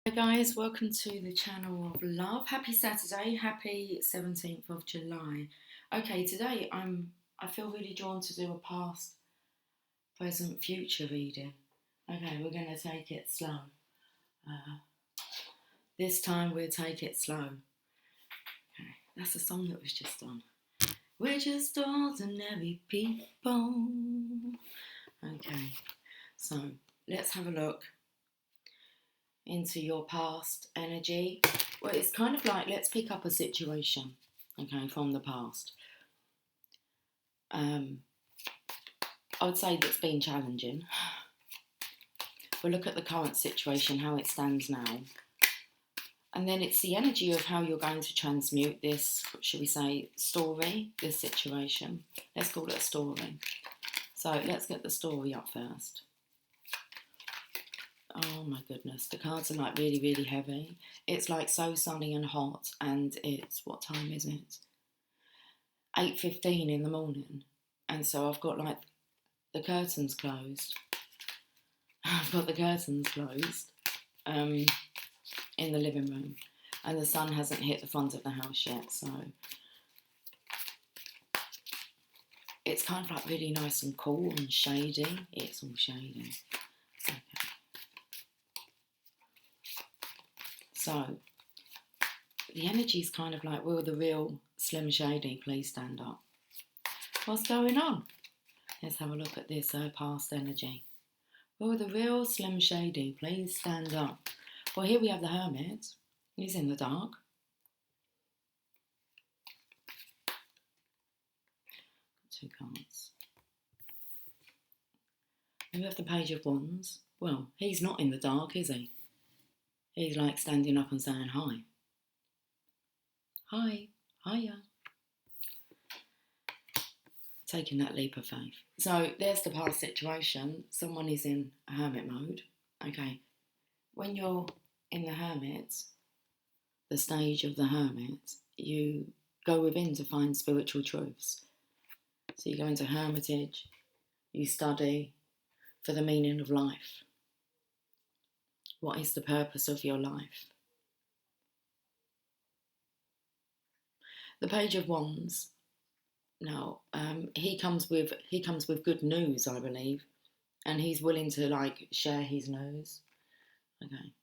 Hi guys, welcome to the channel of love. Happy Saturday, happy 17th of July. Okay, today I feel really drawn to do a past, present, future reading. Okay, we're going to take it slow. Uh, this time we'll take it slow. Okay, that's the song that was just on. We're just ordinary people. Okay, so let's have a look into your past energy. Well, it's kind of like, let's pick up a situation, okay, from the past. I would say that's been challenging. We'll look at the current situation, how it stands now. And then it's the energy of how you're going to transmute this, should we say, story, this situation. Let's call it a story. So let's get the story up first. Oh my goodness, the cards are like really, really heavy. It's like so sunny and hot, and it's, what time is it? 8:15 in the morning. And so I've got like the curtains closed. I've got the curtains closed in the living room, and the sun hasn't hit the front of the house yet, so it's kind of like really nice and cool and shady. It's all shady. Okay. So the energy is kind of like, will the real Slim Shady please stand up? What's going on? Let's have a look at this past energy. Will the real Slim Shady please stand up? Well, here we have the Hermit. He's in the dark. Two cards. We have the Page of Wands. Well, he's not in the dark, is he? He's like standing up and saying hi. Hi. Hiya. Taking that leap of faith. So there's the past situation. Someone is in hermit mode. Okay. When you're in the hermit, the stage of the hermit, you go within to find spiritual truths. So you go into hermitage, you study for the meaning of life. What is the purpose of your life? The Page of Wands. Now, he comes with good news, I believe, and he's willing to like share his news. Okay.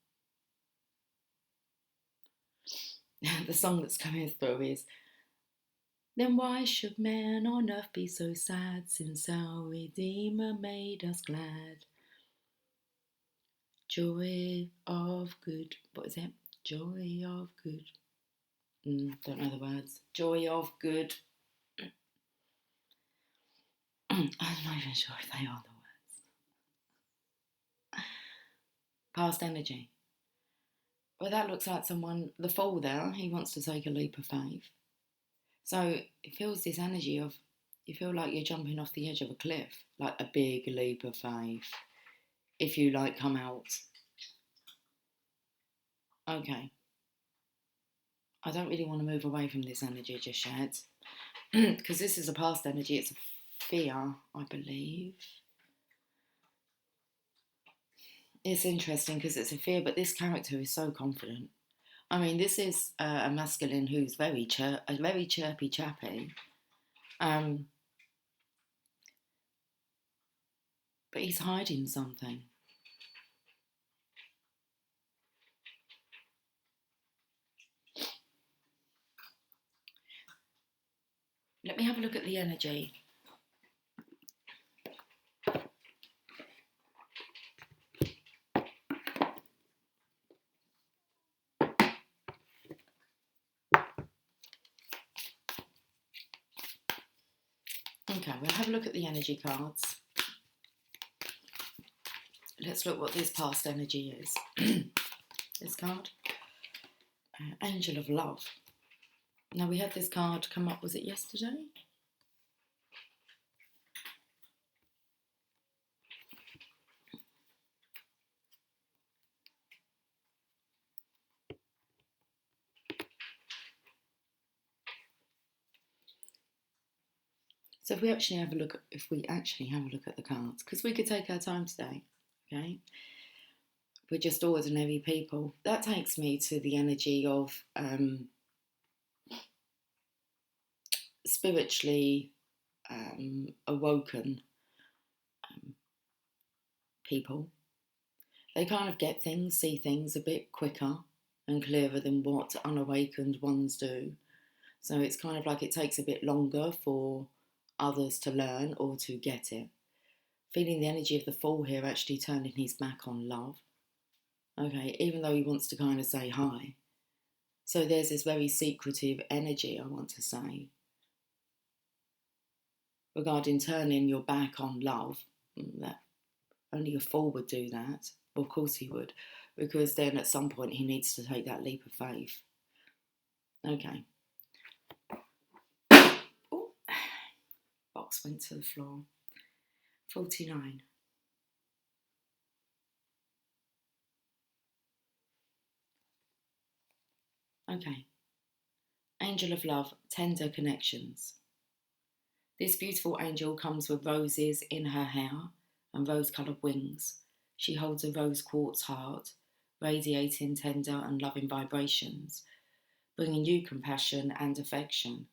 The song that's coming through is, then why should man on earth be so sad, since our Redeemer made us glad? Joy of good, what is it? Joy of good. Don't know the words. Joy of good. I'm not even sure if they are the words. Past energy. Well, that looks like someone, the Fool there, he wants to take a leap of faith. So it feels this energy of, you feel like you're jumping off the edge of a cliff, like a big leap of faith. If you like come out. Okay. I don't really want to move away from this energy just yet. Because this is a past energy, it's a fear, I believe. It's interesting because it's a fear, but this character is so confident. I mean, this is a masculine who's very chirpy chappy. But he's hiding something. Let me have a look at the energy. Okay, we'll have a look at the energy cards. Let's look what this past energy is. This card, Angel of Love. Now we had this card come up, was it yesterday? So if we actually have a look at the cards, because we could take our time today, okay? We're just ordinary people. That takes me to the energy of spiritually awoken people. They kind of get things, see things a bit quicker and clearer than what unawakened ones do. So it's kind of like it takes a bit longer for others to learn or to get it. Feeling the energy of the Fool here actually turning his back on love. Okay, even though he wants to kind of say hi. So there's this very secretive energy, I want to say, regarding turning your back on love. That only a Fool would do that. Well, of course he would, because then at some point he needs to take that leap of faith. Okay. Oh, box went to the floor. 49. Okay. Angel of Love, tender connections. This beautiful angel comes with roses in her hair and rose-coloured wings. She holds a rose quartz heart, radiating tender and loving vibrations, bringing you compassion and affection.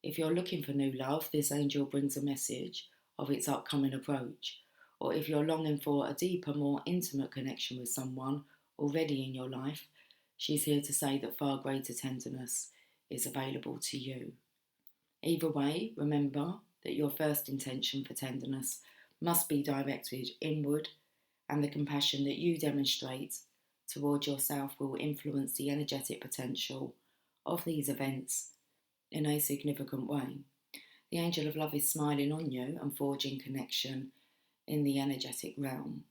If you're looking for new love, this angel brings a message of its upcoming approach. Or if you're longing for a deeper, more intimate connection with someone already in your life, she's here to say that far greater tenderness is available to you. Either way, remember that your first intention for tenderness must be directed inward, and the compassion that you demonstrate toward yourself will influence the energetic potential of these events in a significant way. The angel of love is smiling on you and forging connection in the energetic realm.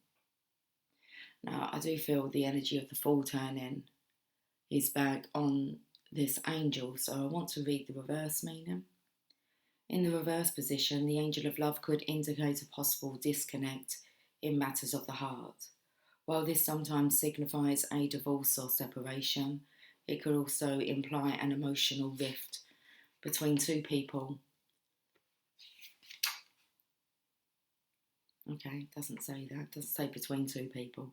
Now, I do feel the energy of the Fool turning is back on this angel, so I want to read the reverse meaning. In the reverse position, the angel of love could indicate a possible disconnect in matters of the heart. While this sometimes signifies a divorce or separation, it could also imply an emotional rift between two people. Okay, doesn't say that, doesn't say between two people.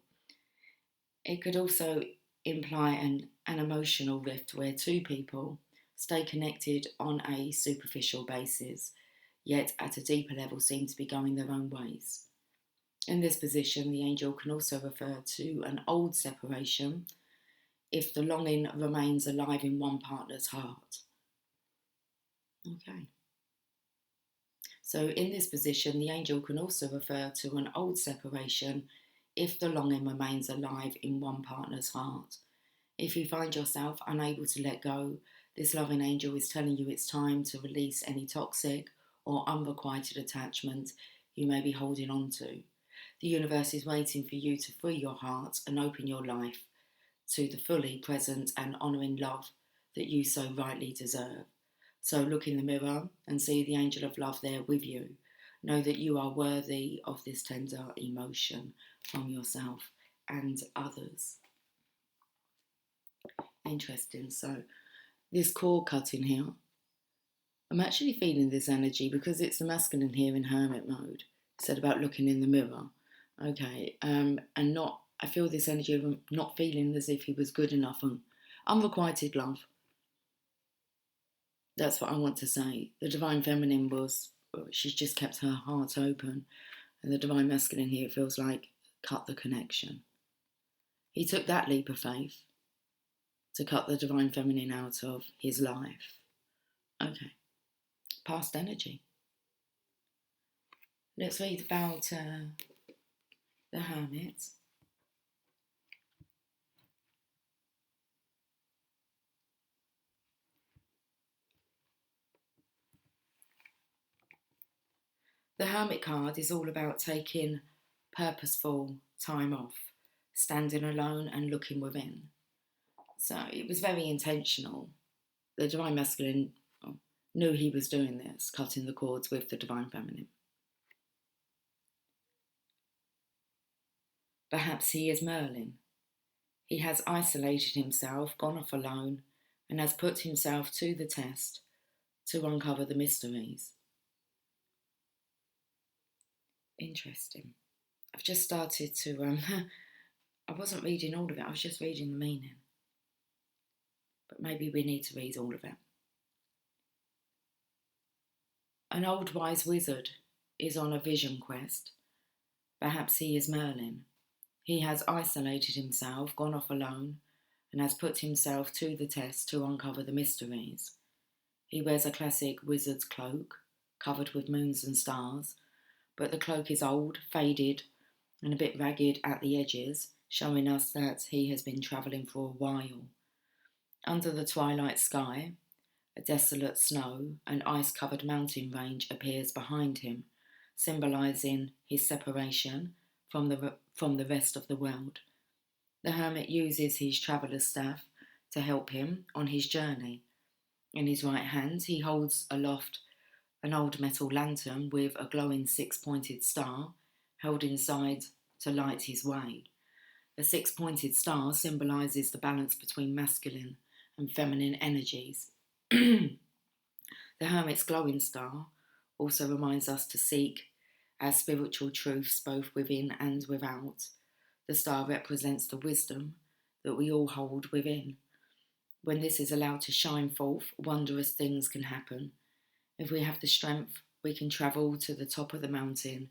It could also imply an emotional rift where two people stay connected on a superficial basis, yet at a deeper level seem to be going their own ways. In this position, the angel can also refer to an old separation if the longing remains alive in one partner's heart. Okay. So in this position, the angel can also refer to an old separation if the longing remains alive in one partner's heart. If you find yourself unable to let go, this loving angel is telling you it's time to release any toxic or unrequited attachment you may be holding on to. The universe is waiting for you to free your heart and open your life to the fully present and honouring love that you so rightly deserve. So look in the mirror and see the angel of love there with you. Know that you are worthy of this tender emotion from yourself and others. Interesting. So this cord cutting here, I'm actually feeling this energy because it's the masculine here in hermit mode. Said about looking in the mirror. Okay. And not, I feel this energy of not feeling as if he was good enough and unrequited love. That's what I want to say. The divine feminine was, she's just kept her heart open. And the divine masculine here feels like cut the connection. He took that leap of faith to cut the divine feminine out of his life. Okay. Past energy. Let's read about the hermit. The hermit card is all about taking purposeful time off, standing alone and looking within. So it was very intentional. The divine masculine knew he was doing this, cutting the cords with the divine feminine. Perhaps he is Merlin. He has isolated himself, gone off alone, and has put himself to the test to uncover the mysteries. Interesting. I've just started to I wasn't reading all of it, I was just reading the meaning. But maybe we need to read all of it. An old wise wizard is on a vision quest. Perhaps he is Merlin. He has isolated himself, gone off alone, and has put himself to the test to uncover the mysteries. He wears a classic wizard's cloak, covered with moons and stars, but the cloak is old, faded, and a bit ragged at the edges, showing us that he has been travelling for a while. Under the twilight sky, a desolate snow and ice-covered mountain range appears behind him, symbolising his separation from the rest of the world. The hermit uses his traveller's staff to help him on his journey. In his right hand, he holds aloft an old metal lantern with a glowing six-pointed star held inside to light his way. The six-pointed star symbolises the balance between masculine and feminine energies. The hermit's glowing star also reminds us to seek our spiritual truths both within and without. The star represents the wisdom that we all hold within. When this is allowed to shine forth, wondrous things can happen. If we have the strength, we can travel to the top of the mountain,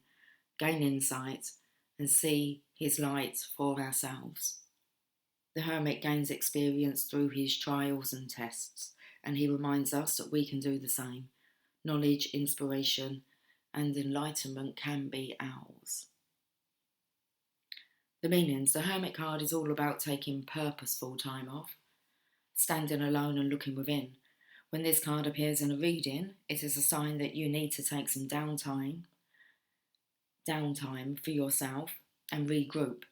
gain insight, and see his light for ourselves. The hermit gains experience through his trials and tests, and he reminds us that we can do the same. Knowledge, inspiration, and enlightenment can be ours. The meanings. The hermit card is all about taking purposeful time off, standing alone and looking within. When this card appears in a reading, it is a sign that you need to take some downtime for yourself and regroup.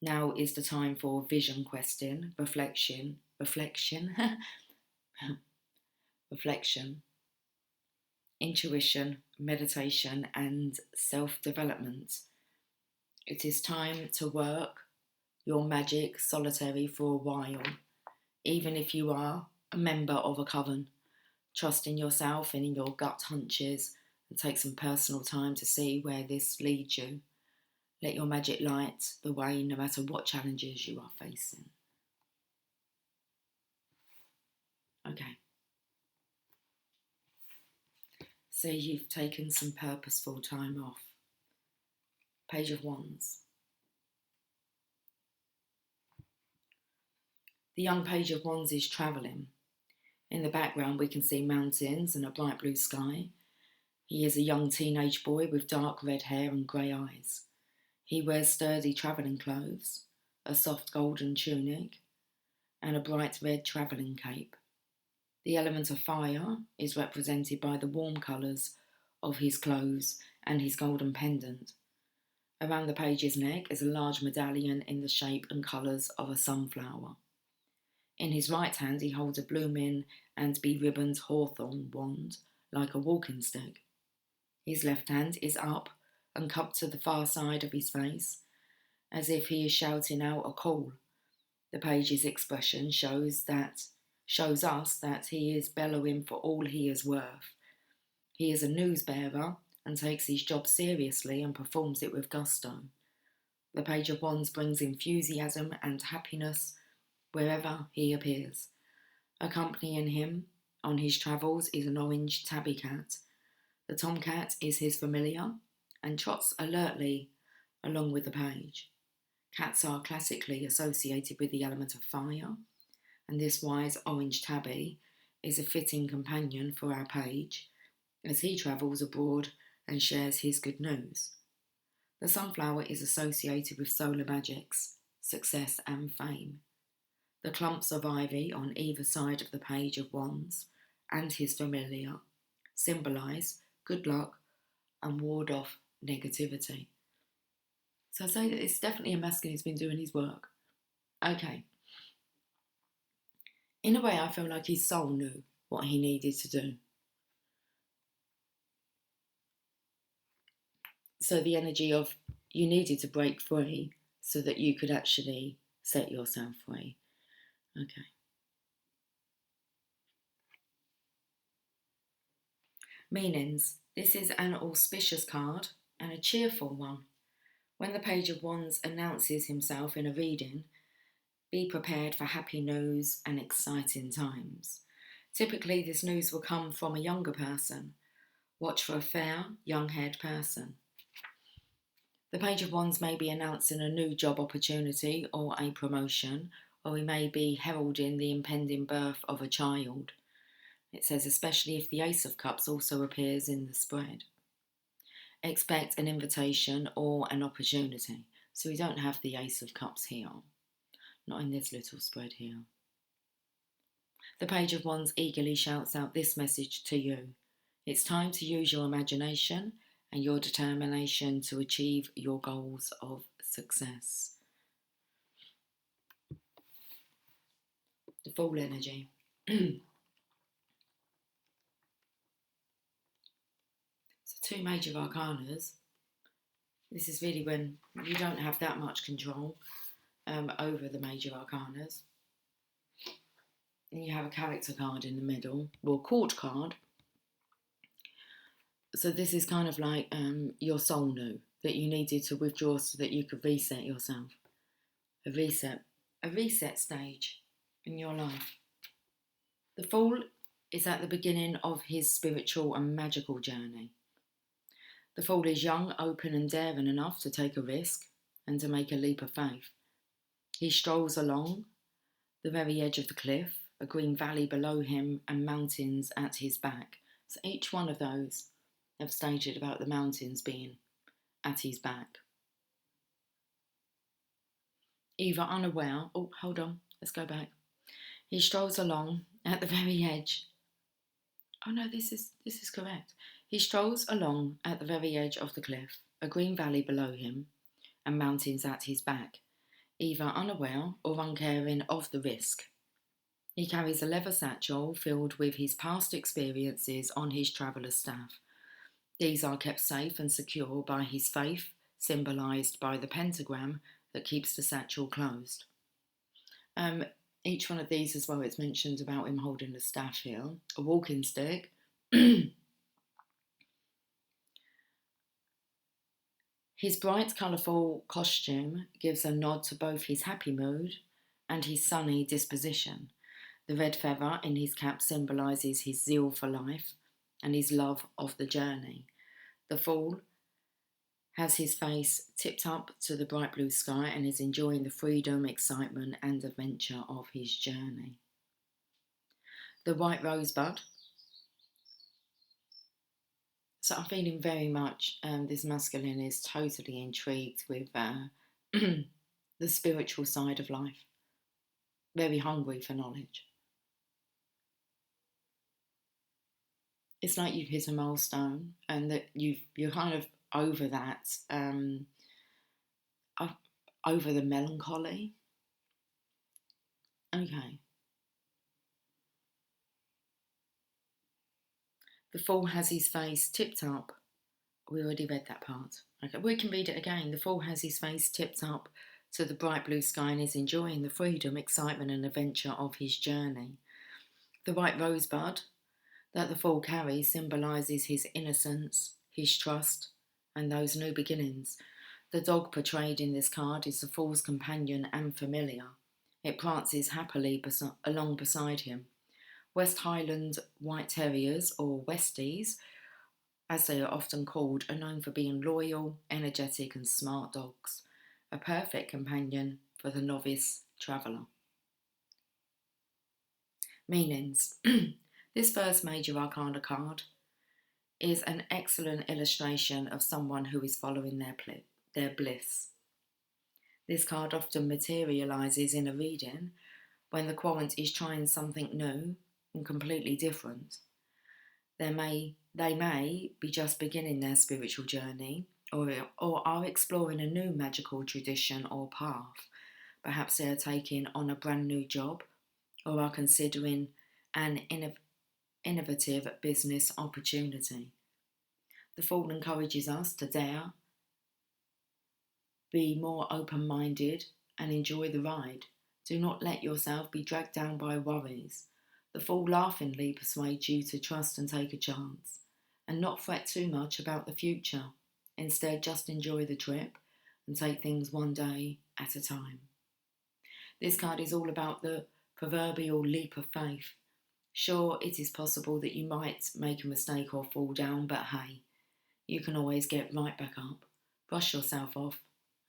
Now is the time for vision questing, reflection, intuition, meditation, and self-development. It is time to work your magic solitary for a while, even if you are a member of a coven. Trust in yourself and in your gut hunches and take some personal time to see where this leads you. Let your magic light the way no matter what challenges you are facing. Okay. So you've taken some purposeful time off. Page of Wands. The young Page of Wands is travelling. In the background we can see mountains and a bright blue sky. He is a young teenage boy with dark red hair and grey eyes. He wears sturdy travelling clothes, a soft golden tunic, and a bright red travelling cape. The element of fire is represented by the warm colours of his clothes and his golden pendant. Around the page's neck is a large medallion in the shape and colours of a sunflower. In his right hand he holds a blooming and beribboned hawthorn wand like a walking stick. His left hand is up and cupped to the far side of his face, as if he is shouting out a call. The page's expression shows us that he is bellowing for all he is worth. He is a news bearer and takes his job seriously and performs it with gusto. The Page of Wands brings enthusiasm and happiness wherever he appears. Accompanying him on his travels is an orange tabby cat. The tomcat is his familiar and trots alertly along with the page. Cats are classically associated with the element of fire, and this wise orange tabby is a fitting companion for our page as he travels abroad and shares his good news. The sunflower is associated with solar magics, success and fame. The clumps of ivy on either side of the Page of Wands and his familiar symbolise good luck and ward off negativity. So I say that it's definitely a masculine who's been doing his work. Okay. In a way, I feel like his soul knew what he needed to do. So the energy of you needed to break free so that you could actually set yourself free. Okay. Meanings. This is an auspicious card and a cheerful one. When the Page of Wands announces himself in a reading, be prepared for happy news and exciting times. Typically, this news will come from a younger person. Watch for a fair, young-haired person. The Page of Wands may be announcing a new job opportunity or a promotion, or he may be heralding the impending birth of a child. It says especially if the Ace of Cups also appears in the spread. Expect an invitation or an opportunity. So we don't have the Ace of Cups here. Not in this little spread here. The Page of Wands eagerly shouts out this message to you. It's time to use your imagination and your determination to achieve your goals of success. The Fool energy. So 2 major arcanas. This is really when you don't have that much control over the major arcanas. And you have a character card in the middle, or court card. So this is kind of like your soul knew that you needed to withdraw so that you could reset yourself. A reset stage in your life. The Fool is at the beginning of his spiritual and magical journey. The Fool is young, open and daring enough to take a risk and to make a leap of faith. He strolls along the very edge of the cliff, a green valley below him and mountains at his back. So each one of those have stated about the mountains being at his back. Either unaware, oh hold on, let's go back. He strolls along at the very edge. Oh no, this is correct. He strolls along at the very edge of the cliff, a green valley below him and mountains at his back, either unaware or uncaring of the risk. He carries a leather satchel filled with his past experiences on his traveller's staff. These are kept safe and secure by his faith, symbolised by the pentagram that keeps the satchel closed. Each one of these as well, it's mentioned about him holding a staff here, a walking stick. His bright, colourful costume gives a nod to both his happy mood and his sunny disposition. The red feather in his cap symbolises his zeal for life and his love of the journey. The Fool has his face tipped up to the bright blue sky and is enjoying the freedom, excitement and adventure of his journey. The White Rosebud. So I'm feeling very much this masculine is totally intrigued with the spiritual side of life. Very hungry for knowledge. It's like you've hit a milestone and that you're kind of over that, over the melancholy. Okay. The Fool has his face tipped up. We already read that part. Okay, we can read it again. The Fool has his face tipped up to the bright blue sky and is enjoying the freedom, excitement and adventure of his journey. The white rosebud that the Fool carries symbolises his innocence, his trust and those new beginnings. The dog portrayed in this card is the Fool's companion and familiar. It prances happily along beside him. West Highland White Terriers, or Westies, as they are often called, are known for being loyal, energetic and smart dogs, a perfect companion for the novice traveller. Meanings. This first major arcana card is an excellent illustration of someone who is following their bliss. This card often materialises in a reading when the querent is trying something new and completely different. They may be just beginning their spiritual journey or are exploring a new magical tradition or path. Perhaps they are taking on a brand new job or are considering an innovative business opportunity. The Fool encourages us to dare, be more open-minded and enjoy the ride. Do not let yourself be dragged down by worries. The Fool laughingly persuades you to trust and take a chance, and not fret too much about the future. Instead, just enjoy the trip, and take things one day at a time. This card is all about the proverbial leap of faith. Sure, it is possible that you might make a mistake or fall down, but hey, you can always get right back up, brush yourself off,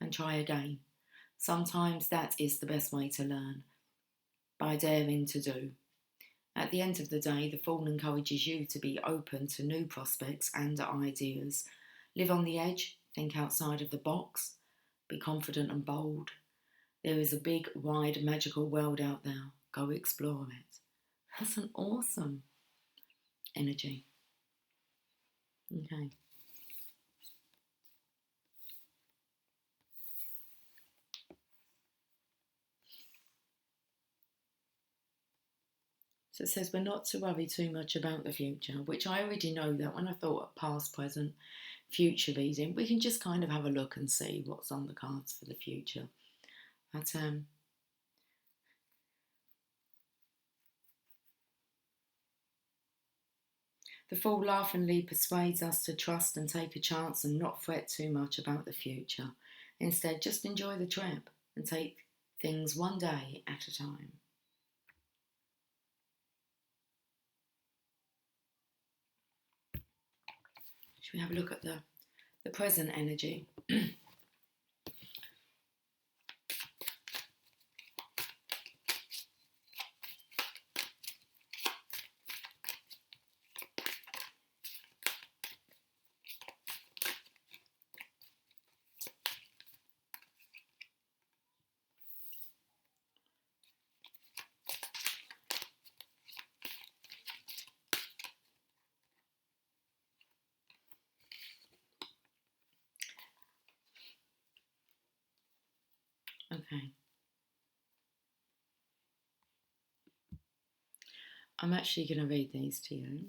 and try again. Sometimes that is the best way to learn, by daring to do. At the end of the day, the Fool encourages you to be open to new prospects and ideas. Live on the edge, think outside of the box, be confident and bold. There is a big, wide, magical world out there. Go explore it. That's an awesome energy. Okay. So it says we're not to worry too much about the future, which I already know that when I thought of past, present, future reading, we can just kind of have a look and see what's on the cards for the future. But the Fool laughingly persuades us to trust and take a chance and not fret too much about the future. Instead, just enjoy the trip and take things one day at a time. Should we have a look at the present energy? Okay. I'm actually going to read these to you.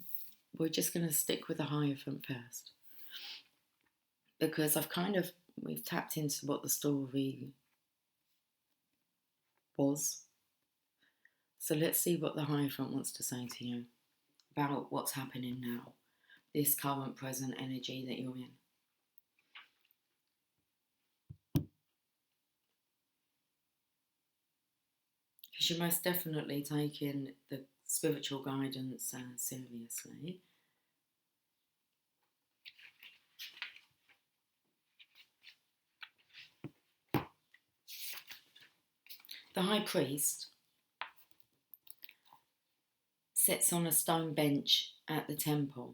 We're just going to stick with the Hierophant first. Because we've tapped into what the story was. So let's see what the Hierophant wants to say to you about what's happening now, this current present energy that you're in. Because you're most definitely taking the spiritual guidance seriously. The High Priest sits on a stone bench at the temple.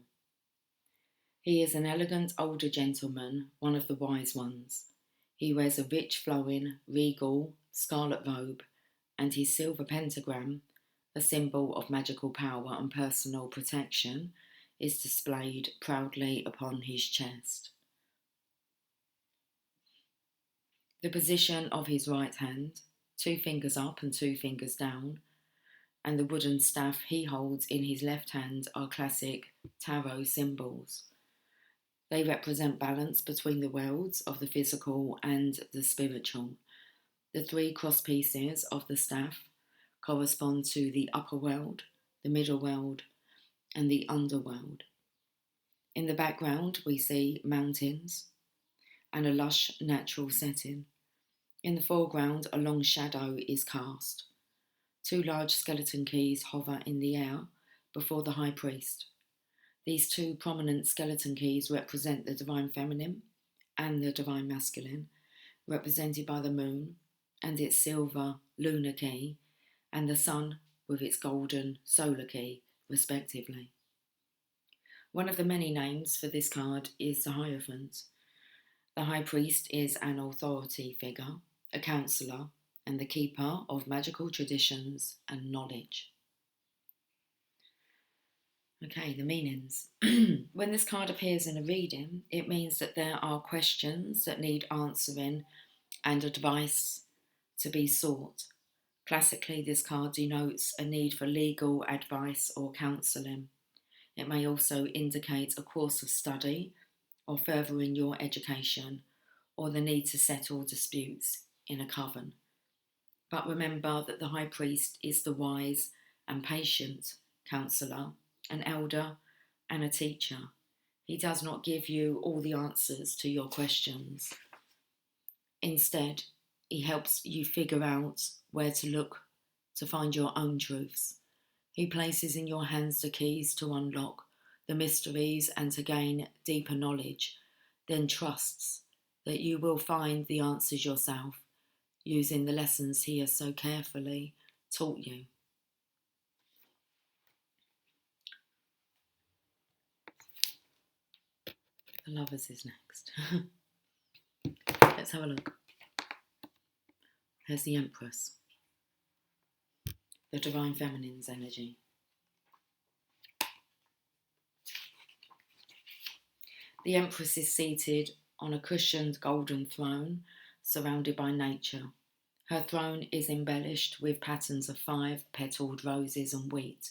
He is an elegant older gentleman, one of the wise ones. He wears a rich, flowing, regal, scarlet robe, and his silver pentagram, a symbol of magical power and personal protection, is displayed proudly upon his chest. The position of his right hand, 2 fingers up and 2 fingers down, and the wooden staff he holds in his left hand are classic tarot symbols. They represent balance between the worlds of the physical and the spiritual. The 3 cross pieces of the staff correspond to the upper world, the middle world, and the underworld. In the background, we see mountains and a lush natural setting. In the foreground, a long shadow is cast. 2 large skeleton keys hover in the air before the High Priest. These 2 prominent skeleton keys represent the Divine Feminine and the Divine Masculine, represented by the Moon and its silver lunar key, and the Sun with its golden solar key, respectively. One of the many names for this card is the Hierophant. The High Priest is an authority figure, a counsellor, and the keeper of magical traditions and knowledge. Okay, the meanings. When this card appears in a reading, it means that there are questions that need answering and advice to be sought. Classically, this card denotes a need for legal advice or counselling. It may also indicate a course of study or furthering your education, or the need to settle disputes in a coven. But remember that the High Priest is the wise and patient counsellor, an elder and a teacher. He does not give you all the answers to your questions. Instead, he helps you figure out where to look to find your own truths. He places in your hands the keys to unlock the mysteries and to gain deeper knowledge, then trusts that you will find the answers yourself using the lessons he has so carefully taught you. The Lovers is next. Let's have a look. There's the Empress, the Divine Feminine's energy. The Empress is seated on a cushioned golden throne surrounded by nature. Her throne is embellished with patterns of 5-petaled roses and wheat.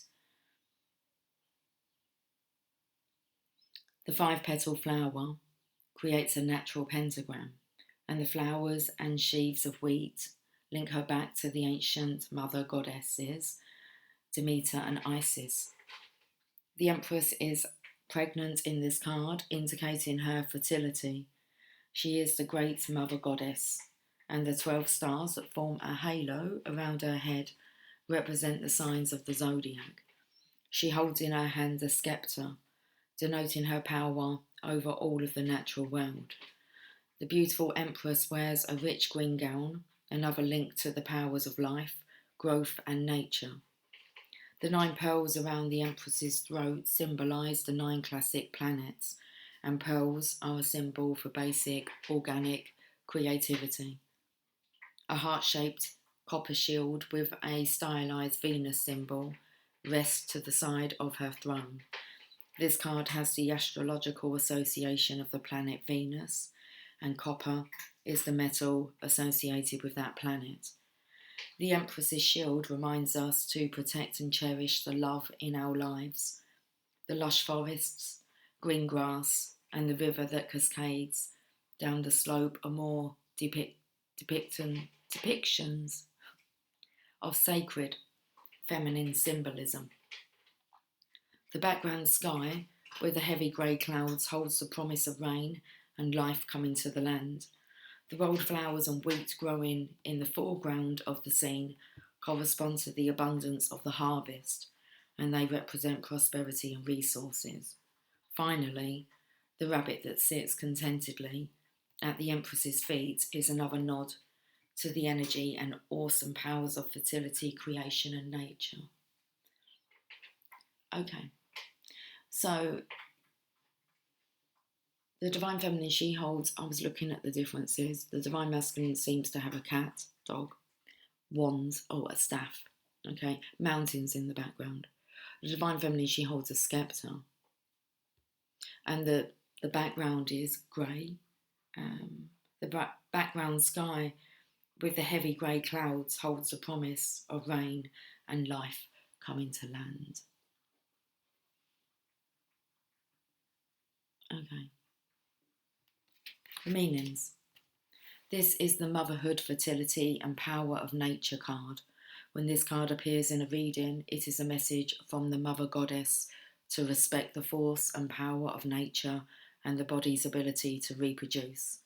The 5-petal flower creates a natural pentagram, and the flowers and sheaves of wheat link her back to the ancient mother goddesses, Demeter and Isis. The Empress is pregnant in this card, indicating her fertility. She is the great mother goddess, and the 12 stars that form a halo around her head represent the signs of the zodiac. She holds in her hand a scepter, denoting her power over all of the natural world. The beautiful Empress wears a rich green gown, another link to the powers of life, growth and nature. The 9 pearls around the Empress's throat symbolise the 9 classic planets, and pearls are a symbol for basic, organic creativity. A heart-shaped copper shield with a stylised Venus symbol rests to the side of her throne. This card has the astrological association of the planet Venus, and copper is the metal associated with that planet. The Empress's shield reminds us to protect and cherish the love in our lives. The lush forests, green grass, and the river that cascades down the slope are more depictions of sacred feminine symbolism. The background sky, with the heavy grey clouds, holds the promise of rain and life coming to the land. The wildflowers and wheat growing in the foreground of the scene correspond to the abundance of the harvest, and they represent prosperity and resources. Finally, the rabbit that sits contentedly at the Empress's feet is another nod to the energy and awesome powers of fertility, creation, and nature. Okay, so the Divine Feminine, she holds, I was looking at the differences. The Divine Masculine seems to have a cat, dog, wands, a staff, okay, mountains in the background. The Divine Feminine, she holds a scepter. And the background is grey. The background sky with the heavy grey clouds holds the promise of rain and life coming to land. Okay. The meanings. This is the motherhood, fertility and power of nature card. When this card appears in a reading, it is a message from the mother goddess to respect the force and power of nature and the body's ability to reproduce.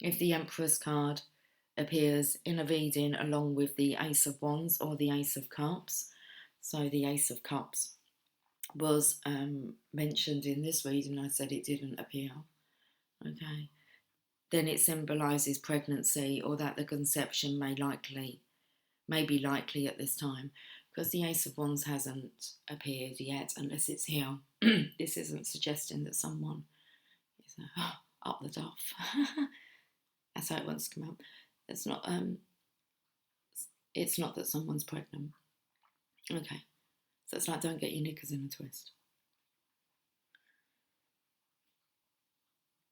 If the Empress card appears in a reading along with the Ace of Wands or the Ace of Cups, so the Ace of Cups was mentioned in this reading, I said it didn't appear, okay, then it symbolises pregnancy or that the conception may be likely at this time, because the Ace of Wands hasn't appeared yet unless it's here. This isn't suggesting that someone is up the duff. That's how it wants to come out. It's not that someone's pregnant. Okay. So it's like, don't get your knickers in a twist.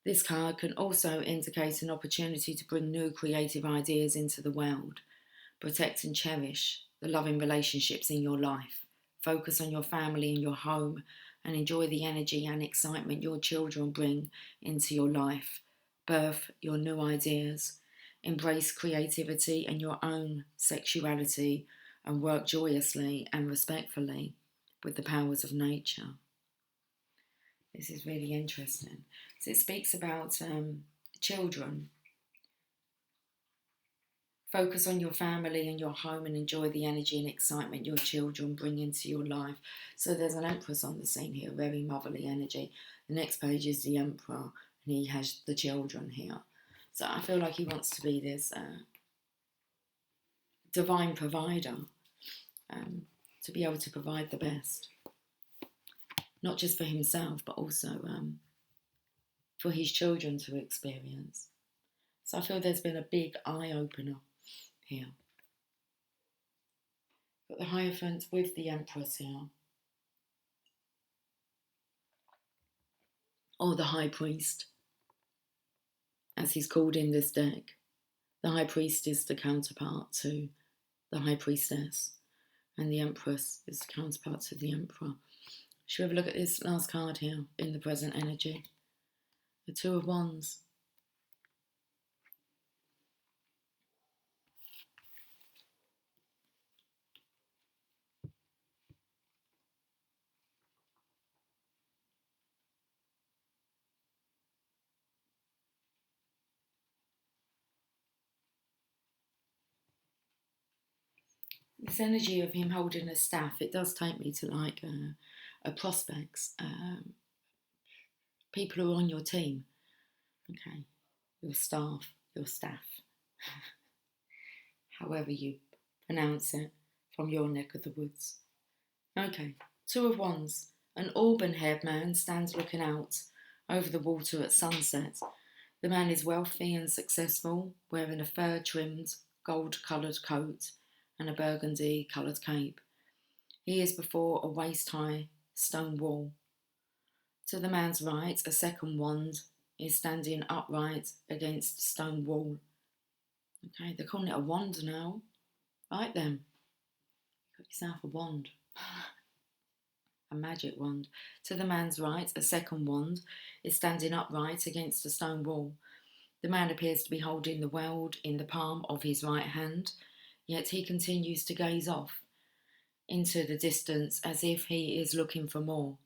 This card can also indicate an opportunity to bring new creative ideas into the world. Protect and cherish the loving relationships in your life. Focus on your family and your home and enjoy the energy and excitement your children bring into your life. Birth your new ideas. Embrace creativity and your own sexuality and work joyously and respectfully with the powers of nature. This is really interesting. So it speaks about children Focus on your family and your home and enjoy the energy and excitement your children bring into your life. So there's an Empress on the scene here, very motherly energy. The next page is the Emperor, and he has the children here. So I feel like he wants to be this divine provider, to be able to provide the best, not just for himself, but also for his children to experience. So I feel there's been a big eye-opener here. Got the Hierophant with the Empress here. Or the High Priest, as he's called in this deck. The High Priest is the counterpart to the High Priestess, and the Empress is the counterpart to the Emperor. Should we have a look at this last card here in the present energy? The Two of Wands. This energy of him holding a staff, it does take me to like a prospects, people who are on your team, okay, your staff, however you pronounce it, from your neck of the woods. Okay, Two of Wands. An auburn-haired man stands looking out over the water at sunset. The man is wealthy and successful, wearing a fur-trimmed, gold-coloured coat and a burgundy-coloured cape. He is before a waist-high stone wall. To the man's right, a second wand is standing upright against the stone wall. Okay, they're calling it a wand now. Right then, got yourself a wand. A magic wand. To the man's right, a second wand is standing upright against a stone wall. The man appears to be holding the world in the palm of his right hand, yet he continues to gaze off into the distance as if he is looking for more.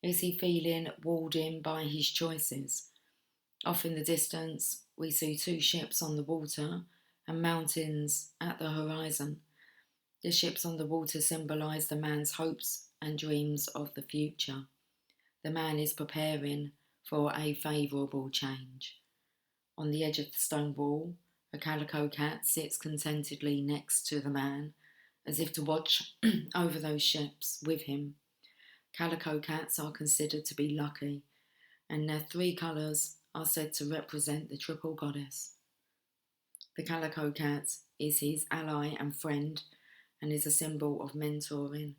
Is he feeling walled in by his choices? Off in the distance, we see two ships on the water and mountains at the horizon. The ships on the water symbolise the man's hopes and dreams of the future. The man is preparing for a favourable change. On the edge of the stone wall, a calico cat sits contentedly next to the man, as if to watch over those ships with him. Calico cats are considered to be lucky, and their three colours are said to represent the triple goddess. The calico cat is his ally and friend, and is a symbol of mentoring,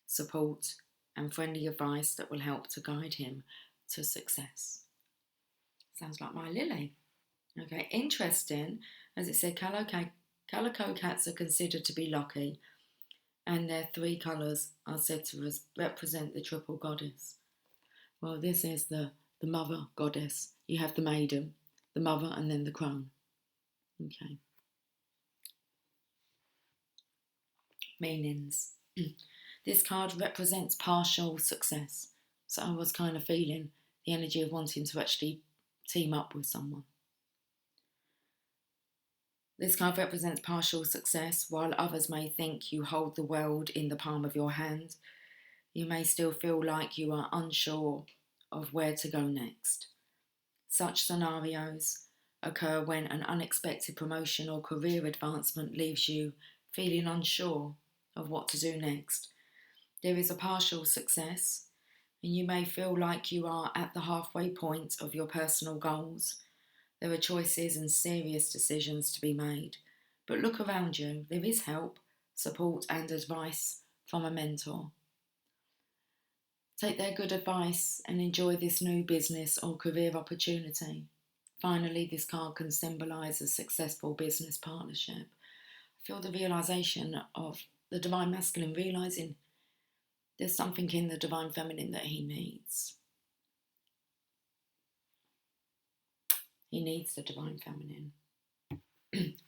support, and friendly advice that will help to guide him to success. Sounds like my Lily. Okay, interesting. As it said, calico cats are considered to be lucky, and their three colours are said to represent the triple goddess. Well, this is the mother goddess. You have the maiden, the mother, and then the crone. Okay. Meanings. This card represents partial success. So I was kind of feeling the energy of wanting to actually team up with someone. This card represents partial success. While others may think you hold the world in the palm of your hand, you may still feel like you are unsure of where to go next. Such scenarios occur when an unexpected promotion or career advancement leaves you feeling unsure of what to do next. There is a partial success, and you may feel like you are at the halfway point of your personal goals. There are choices and serious decisions to be made, but look around you. There is help, support, and advice from a mentor. Take their good advice and enjoy this new business or career opportunity. Finally, this card can symbolise a successful business partnership. I feel the realisation of the Divine Masculine, realising there's something in the Divine Feminine that he needs. He needs the Divine Feminine.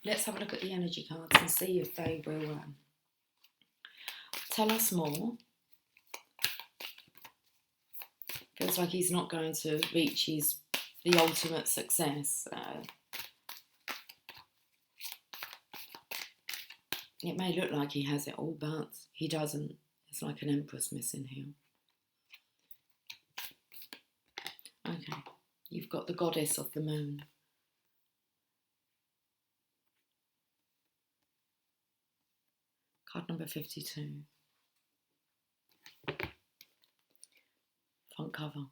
Let's have a look at the energy cards and see if they will tell us more. Feels like he's not going to reach the ultimate success. It may look like he has it all, but he doesn't. It's like an empress missing here. Okay, you've got the goddess of the moon. Card number 52. Front cover.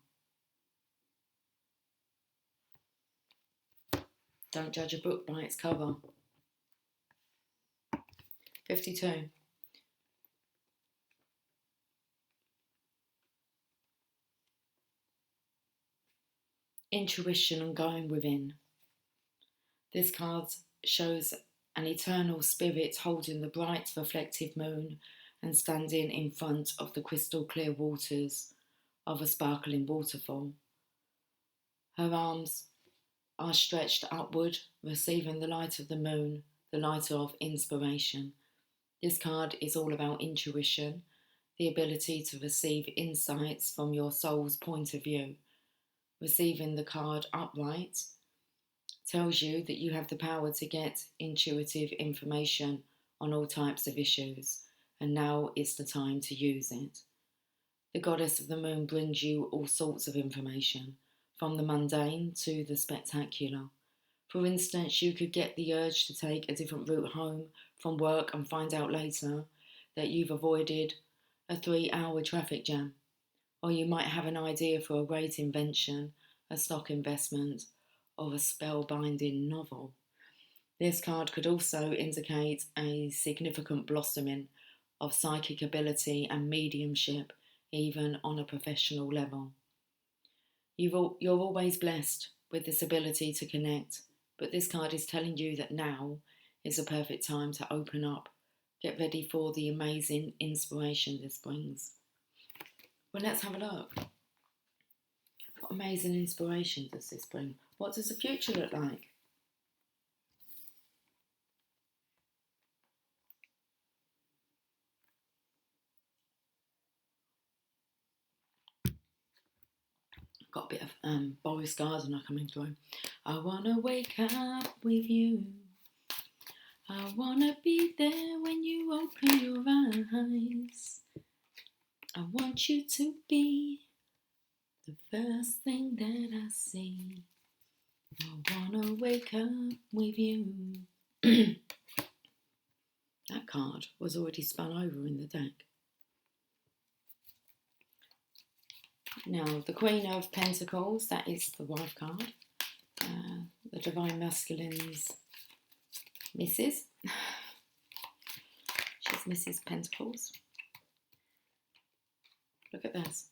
Don't judge a book by its cover. 52. Intuition and going within. This card shows an eternal spirit holding the bright reflective moon and standing in front of the crystal clear waters of a sparkling waterfall. Her arms are stretched upward, receiving the light of the moon, the light of inspiration. This card is all about intuition, the ability to receive insights from your soul's point of view. Receiving the card upright tells you that you have the power to get intuitive information on all types of issues, and now is the time to use it. The goddess of the moon brings you all sorts of information, from the mundane to the spectacular. For instance, you could get the urge to take a different route home from work and find out later that you've avoided a 3-hour traffic jam. Or you might have an idea for a great invention, a stock investment, or a spellbinding novel. This card could also indicate a significant blossoming of psychic ability and mediumship, even on a professional level. You're always blessed with this ability to connect, but this card is telling you that now is a perfect time to open up. Get ready for the amazing inspiration this brings. Well, let's have a look. What amazing inspiration does this bring? What does the future look like? Got a bit of Boris Gardner coming through. I wanna wake up with you. I wanna be there when you open your eyes. I want you to be the first thing that I see. I wanna wake up with you. That card was already spun over in the deck. Now, the Queen of Pentacles, that is the wife card. The Divine Masculine's Mrs. She's Mrs. Pentacles. Look at this.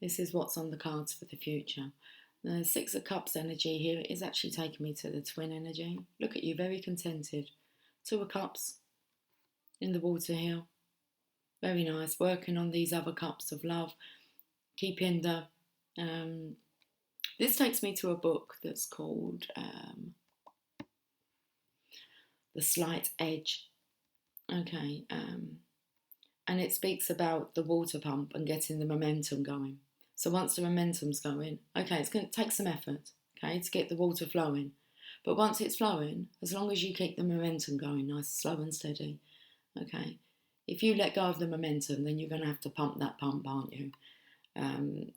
This is what's on the cards for the future. The Six of Cups energy here is actually taking me to the twin energy. Look at you, very contented. Two of Cups in the water here. Very nice. Working on these other cups of love. Keeping the... this takes me to a book that's called The Slight Edge. Okay. And it speaks about the water pump and getting the momentum going. So once the momentum's going, okay, it's going to take some effort, okay, to get the water flowing. But once it's flowing, as long as you keep the momentum going, nice, slow and steady, okay. If you let go of the momentum, then you're going to have to pump that pump, aren't you?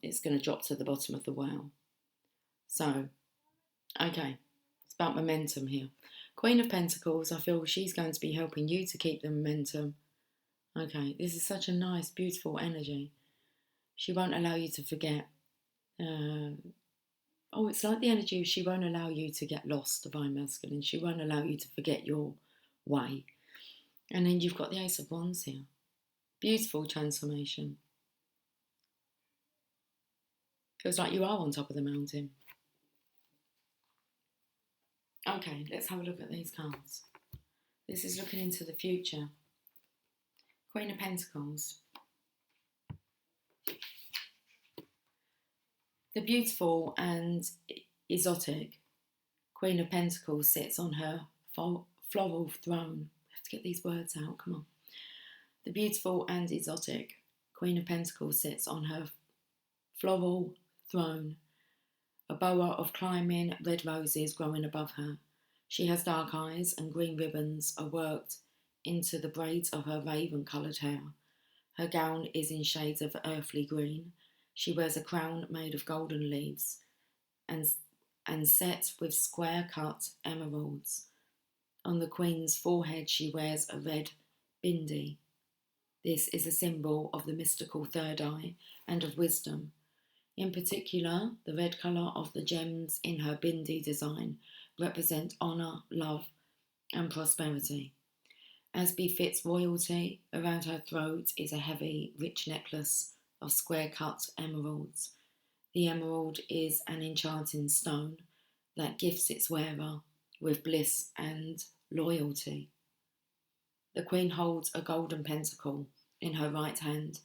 It's going to drop to the bottom of the well. So, okay, it's about momentum here. Queen of Pentacles, I feel she's going to be helping you to keep the momentum. Okay, this is such a nice, beautiful energy. She won't allow you to forget. It's like the energy, she won't allow you to get lost, Divine Masculine. She won't allow you to forget your way. And then you've got the Ace of Wands here. Beautiful transformation. Feels like you are on top of the mountain. Okay, let's have a look at these cards. This is looking into the future. Queen of Pentacles. The beautiful and exotic Queen of Pentacles sits on her floral throne. I have to get these words out, come on. The beautiful and exotic Queen of Pentacles sits on her floral throne. A bower of climbing red roses growing above her. She has dark eyes and green ribbons are worked into the braids of her raven-coloured hair. Her gown is in shades of earthly green. She wears a crown made of golden leaves and, and set with square-cut emeralds. On the Queen's forehead she wears a red bindi. This is a symbol of the mystical third eye and of wisdom. In particular, the red colour of the gems in her bindi design represent honour, love and prosperity. As befits royalty, around her throat is a heavy, rich necklace of square-cut emeralds. The emerald is an enchanting stone that gifts its wearer with bliss and loyalty. The Queen holds a golden pentacle in her right hand,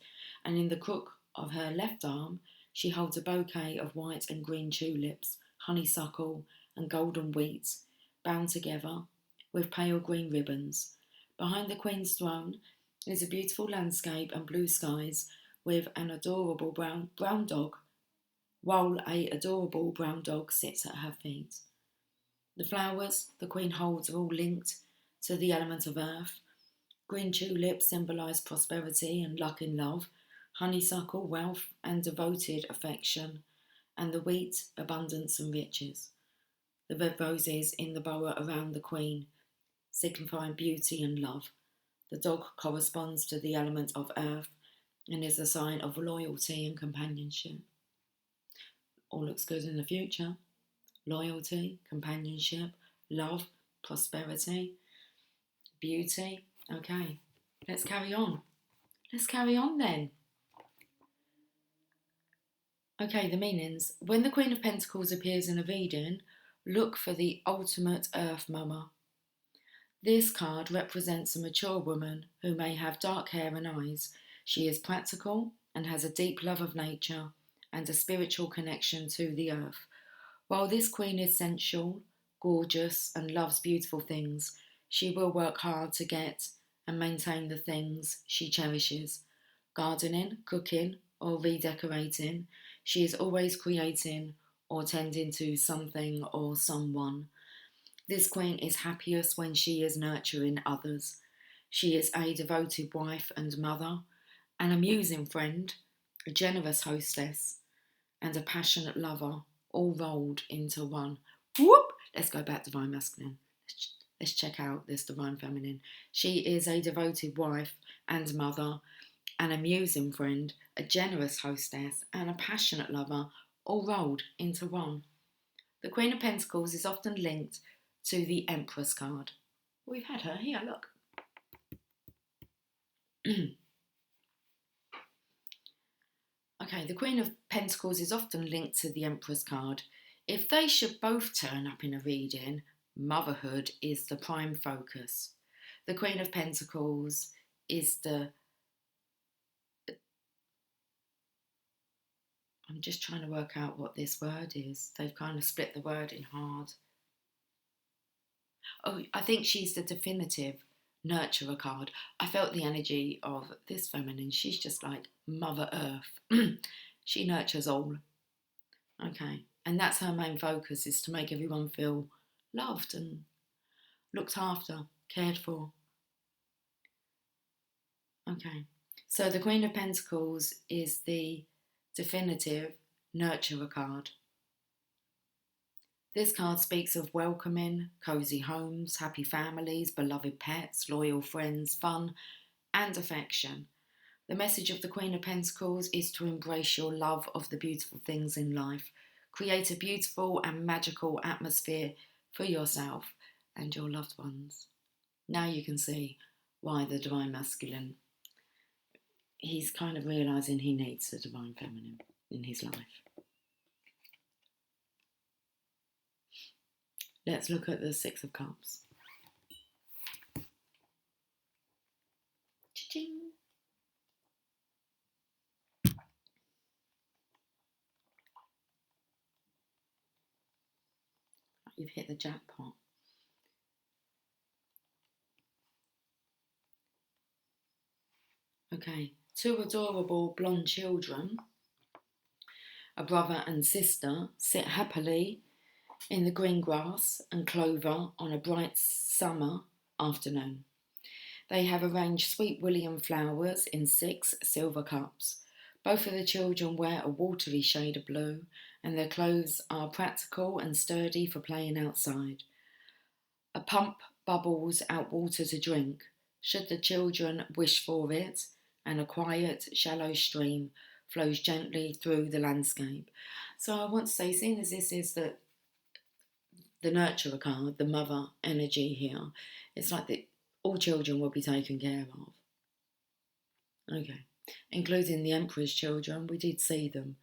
and in the crook of her left arm she holds a bouquet of white and green tulips, honeysuckle and golden wheat, bound together with pale green ribbons. Behind the Queen's throne is a beautiful landscape and blue skies with an adorable brown dog, while a adorable brown dog sits at her feet. The flowers the Queen holds are all linked to the element of earth. Green tulips symbolise prosperity and luck in love, honeysuckle, wealth and devoted affection, and the wheat, abundance and riches. The red roses in the bower around the Queen signifying beauty and love. The dog corresponds to the element of earth and is a sign of loyalty and companionship. All looks good in the future. Loyalty, companionship, love, prosperity, beauty. Okay, let's carry on. Let's carry on then. Okay, the meanings. When the Queen of Pentacles appears in a reading, look for the ultimate Earth Mama. This card represents a mature woman who may have dark hair and eyes. She is practical and has a deep love of nature and a spiritual connection to the earth. While this queen is sensual, gorgeous and loves beautiful things, she will work hard to get and maintain the things she cherishes. Gardening, cooking or redecorating, she is always creating or tending to something or someone. This queen is happiest when she is nurturing others. She is a devoted wife and mother, an amusing friend, a generous hostess, and a passionate lover, all rolled into one. Whoop! Let's go back to Divine Masculine. Let's check out this Divine Feminine. She is a devoted wife and mother, an amusing friend, a generous hostess, and a passionate lover, all rolled into one. The Queen of Pentacles is often linked to the Empress card. We've had her here, look. Okay, the Queen of Pentacles is often linked to the Empress card. If they should both turn up in a reading, motherhood is the prime focus. The Queen of Pentacles is the... I'm just trying to work out what this word is. They've kind of split the word in hard. Oh, I think she's the definitive nurturer card. I felt the energy of this feminine. She's just like Mother Earth. She nurtures all. Okay. And that's her main focus, is to make everyone feel loved and looked after, cared for. Okay. So the Queen of Pentacles is the definitive nurturer card. This card speaks of welcoming, cosy homes, happy families, beloved pets, loyal friends, fun and affection. The message of the Queen of Pentacles is to embrace your love of the beautiful things in life. Create a beautiful and magical atmosphere for yourself and your loved ones. Now you can see why the Divine Masculine, he's kind of realising he needs the Divine Feminine in his life. Let's look at the Six of Cups. Cha-ching. You've hit the jackpot. Okay, two adorable blonde children, a brother and sister, sit happily in the green grass and clover on a bright summer afternoon. They have arranged Sweet William flowers in 6 silver cups. Both of the children wear a watery shade of blue, and their clothes are practical and sturdy for playing outside. A pump bubbles out water to drink, should the children wish for it, and a quiet, shallow stream flows gently through the landscape. So I want to say, seeing as this is the nurturer card, the mother energy here, it's like that all children will be taken care of. Okay. Including the Emperor's children, we did see them.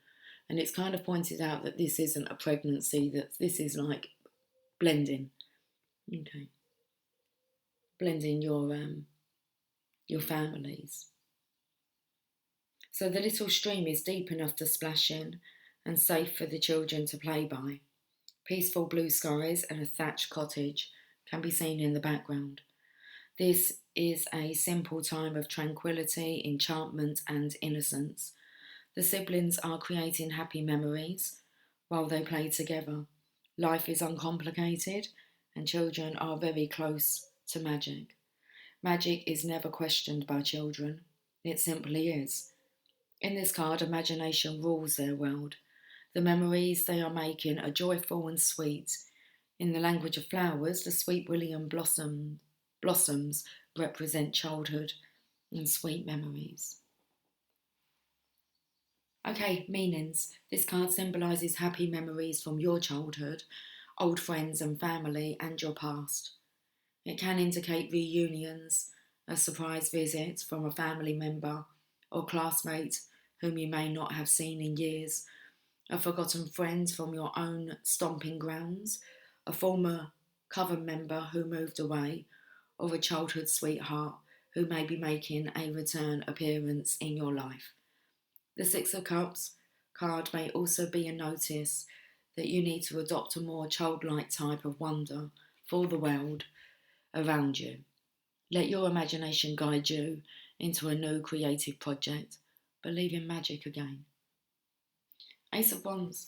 And it's kind of pointed out that this isn't a pregnancy, that this is like blending. Okay. Blending your families. So the little stream is deep enough to splash in and safe for the children to play by. Peaceful blue skies and a thatched cottage can be seen in the background. This is a simple time of tranquility, enchantment, and innocence. The siblings are creating happy memories while they play together. Life is uncomplicated, and children are very close to magic. Magic is never questioned by children, it simply is. In this card, imagination rules their world. The memories they are making are joyful and sweet. In the language of flowers, the Sweet William blossoms represent childhood and sweet memories. Okay, meanings. This card symbolises happy memories from your childhood, old friends and family, and your past. It can indicate reunions, a surprise visit from a family member or classmate whom you may not have seen in years, a forgotten friend from your own stomping grounds, a former coven member who moved away, or a childhood sweetheart who may be making a return appearance in your life. The Six of Cups card may also be a notice that you need to adopt a more childlike type of wonder for the world around you. Let your imagination guide you into a new creative project. Believe in magic again. Ace of Wands.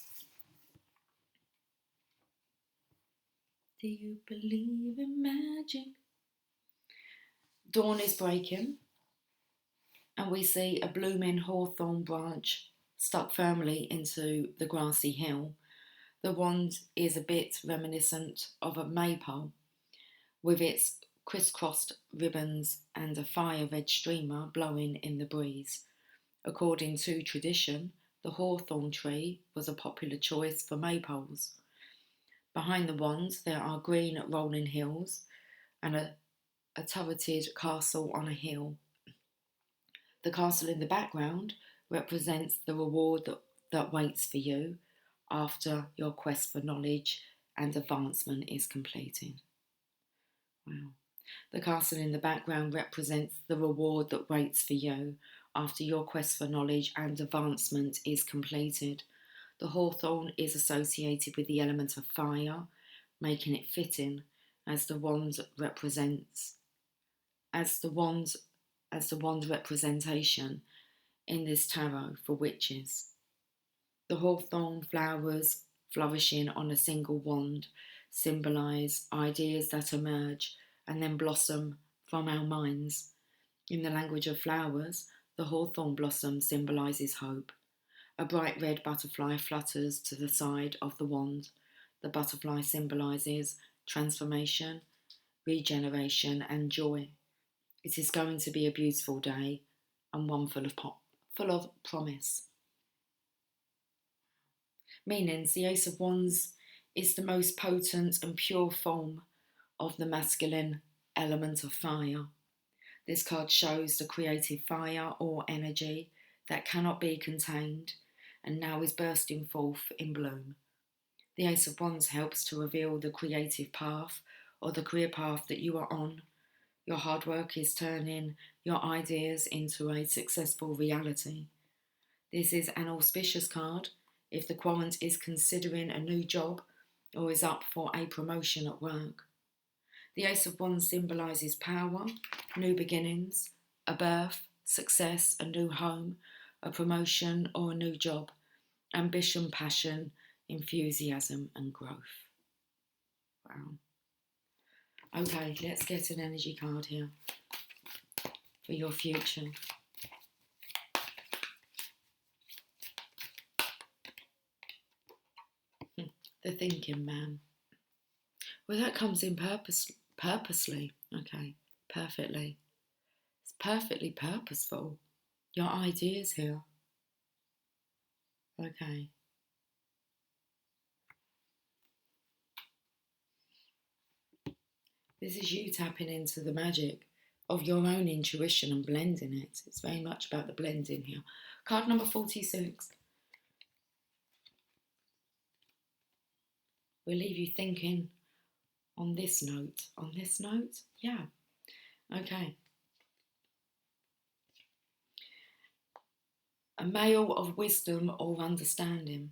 Do you believe in magic? Dawn is breaking, and we see a blooming hawthorn branch stuck firmly into the grassy hill. The wand is a bit reminiscent of a maypole, with its crisscrossed ribbons and a fire red streamer blowing in the breeze. According to tradition, the hawthorn tree was a popular choice for maypoles. Behind the wand there are green rolling hills and a turreted castle on a hill. The castle in the background represents the reward that waits for you after your quest for knowledge and advancement is completed. Wow. The castle in the background represents the reward that waits for you after your quest for knowledge and advancement is completed. The hawthorn is associated with the element of fire, making it fitting as the wand representation in this tarot for witches. The hawthorn flowers flourishing on a single wand symbolise ideas that emerge and then blossom from our minds. In the language of flowers, the hawthorn blossom symbolises hope. A bright red butterfly flutters to the side of the wand. The butterfly symbolises transformation, regeneration, and joy. It is going to be a beautiful day and one full of promise. Meanings: the Ace of Wands is the most potent and pure form of the masculine element of fire. This card shows the creative fire or energy that cannot be contained and now is bursting forth in bloom. The Ace of Wands helps to reveal the creative path or the career path that you are on. Your hard work is turning your ideas into a successful reality. This is an auspicious card if the querent is considering a new job or is up for a promotion at work. The Ace of Wands symbolises power, new beginnings, a birth, success, a new home, a promotion or a new job, ambition, passion, enthusiasm and growth. Wow. Okay, let's get an energy card here. for your future. The thinking man. Well, that comes in purposely. Okay, perfectly. It's perfectly purposeful. Your ideas here. Okay. This is you tapping into the magic of your own intuition and blending it. It's very much about the blending here. Card number 46. We'll leave you thinking on this note. On this note? Yeah. Okay. A male of wisdom or understanding.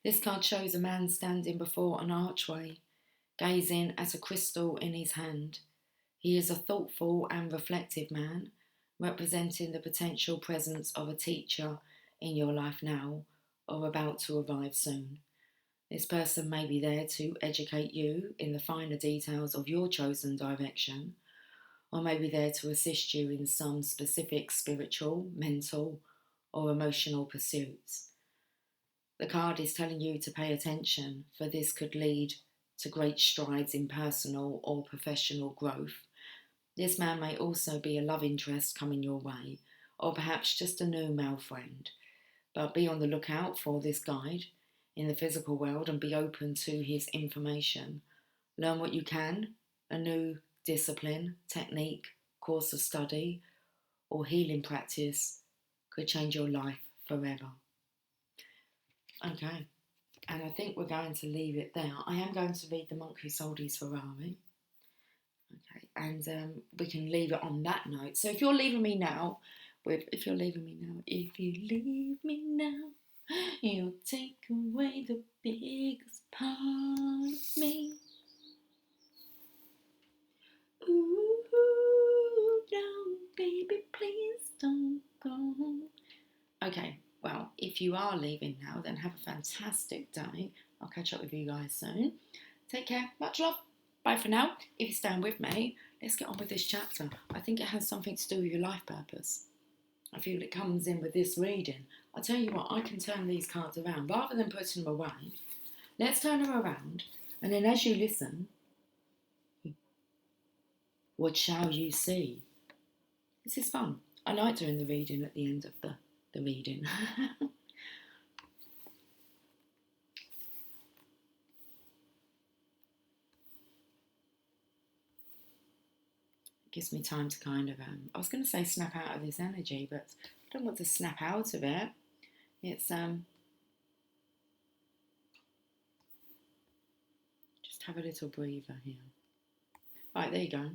This card shows a man standing before an archway, gazing at a crystal in his hand. He is a thoughtful and reflective man, representing the potential presence of a teacher in your life now or about to arrive soon. This person may be there to educate you in the finer details of your chosen direction, or may be there to assist you in some specific spiritual, mental, or emotional pursuits. The card is telling you to pay attention, for this could lead to great strides in personal or professional growth. This man may also be a love interest coming your way, or perhaps just a new male friend. But be on the lookout for this guide in the physical world and be open to his information. Learn what you can, a new discipline, technique, course of study, or healing practice could change your life forever. Okay, and I think we're going to leave it there. I am going to read The Monk Who Sold His Ferrari. Okay, and we can leave it on that note. So if you're leaving me now, if you leave me now, you'll take away the biggest part of me. Ooh, no, baby, please don't go. Okay, well, if you are leaving now, then have a fantastic day. I'll catch up with you guys soon. Take care. Much love. Bye for now. If you're staying with me, let's get on with this chapter. I think it has something to do with your life purpose. I feel it comes in with this reading. I'll tell you what, I can turn these cards around. Rather than putting them away, let's turn them around. And then as you listen, what shall you see? This is fun. I like doing the reading at the end of the reading. Gives me time to kind of, I was going to say snap out of this energy, but I don't want to snap out of it. It's, just have a little breather here. Right, there you go.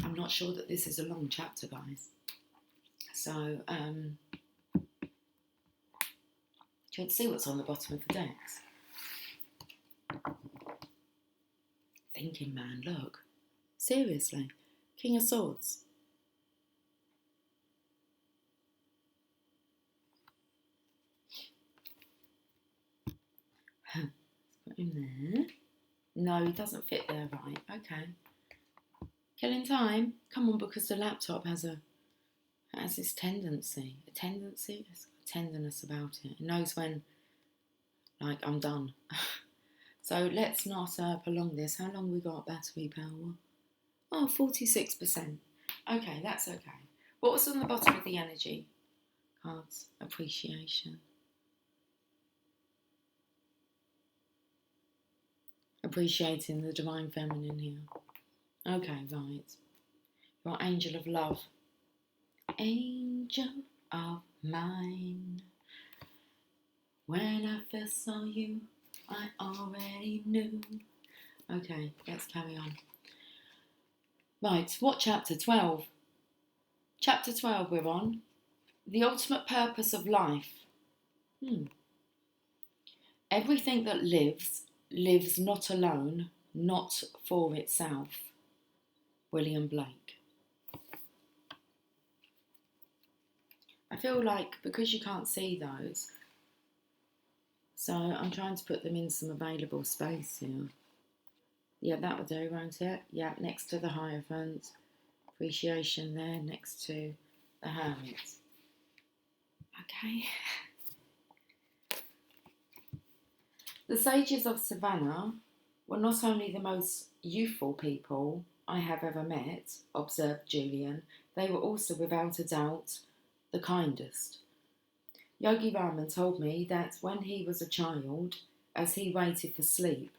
I'm not sure that this is a long chapter, guys. So, do you want to see what's on the bottom of the decks? Thinking man, look. Seriously. King of Swords. Let's put him there. No, he doesn't fit there right. Okay. Killing time. Come on, because the laptop has this tendency. A tendency? There's a tenderness about it. It knows when, like, I'm done. So let's not prolong this. How long we got battery power? Oh, 46%. Okay, that's okay. What was on the bottom of the energy cards? Appreciation. Appreciating the divine feminine here. Okay, right. Your angel of love. Angel of mine. When I first saw you, I already knew. Okay, let's carry on. Right, what chapter? 12. Chapter 12 we're on. The ultimate purpose of life. Everything that lives not alone, not for itself. William Blake. I feel like because you can't see those, So I'm trying to put them in some available space here. Yeah, that will do, won't it? Yeah, next to the Hierophant. Appreciation there next to the Hermit. Okay. The sages of Savannah were not only the most youthful people I have ever met, observed Julian, they were also without a doubt the kindest. Yogi Raman told me that when he was a child, as he waited for sleep,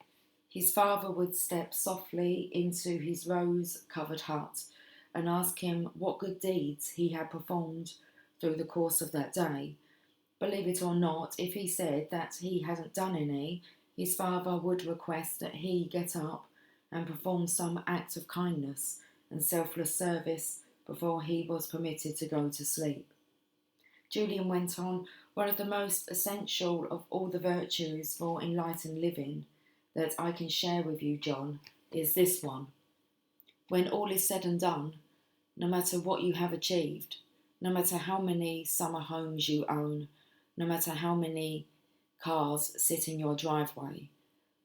his father would step softly into his rose-covered hut and ask him what good deeds he had performed through the course of that day. Believe it or not, if he said that he hadn't done any, his father would request that he get up and perform some act of kindness and selfless service before he was permitted to go to sleep. Julian went on, one of the most essential of all the virtues for enlightened living that I can share with you, John, is this one. When all is said and done, no matter what you have achieved, no matter how many summer homes you own, no matter how many cars sit in your driveway,